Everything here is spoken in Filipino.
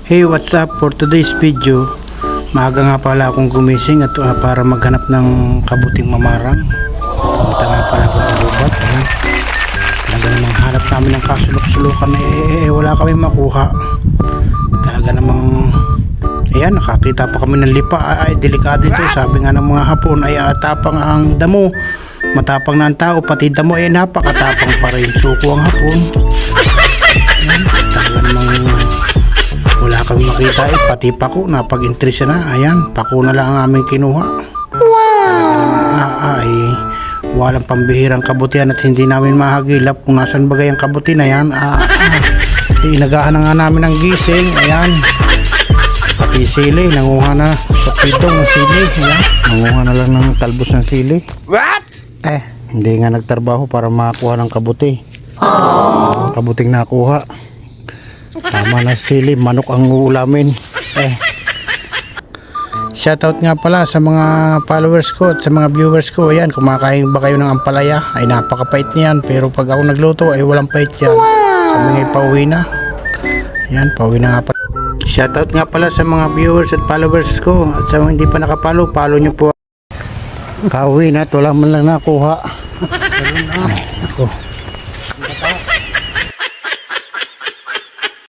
Hey, what's up? For today's video, maaga nga pala akong gumising at para maghanap ng kabuting mamarang. Punta nga pala ako ng gubat. Talaga namang hanap namin ng kasulok-sulukan wala kami makuha. Talaga namang ayan, nakakita pa kami ng lipa. Delikado ito. Sabi nga ng mga Hapon ay atapang ang damo. Matapang na ang tao, pati damo ay napakatapang pa rin. Suko ang Hapon. Ayan, talaga namang wala kami makita pati pako napag-interest na. Ayan, pako na lang ang aming kinuha. Wow! Walang pambihirang kabutihan at hindi namin mahagilap kung nasan bagay ang kabuti na yan. Inagahan na nga namin ang gising. Ayan, pati sili, nanguha na sa pitong ng sili. Ayan, nanguha na lang ng talbos ng sili. What? Hindi nga nagtrabaho para makakuha ng kabuti. Kabuting nakuha. Tama na sili, manok ang ulamin. Shoutout nga pala sa mga followers ko at sa mga viewers ko. Ayan, kumakain ba kayo ng ampalaya? Ay napakapait niyan. Pero pag ako nagluto ay walang pait yan. Kami ngay pauwi na. Ayan, pauwi na nga pala. Shoutout nga pala sa mga viewers at followers ko. At sa mga hindi pa nakapalo, follow nyo po. Kauwi na at wala man lang nakuha. Ay, ako.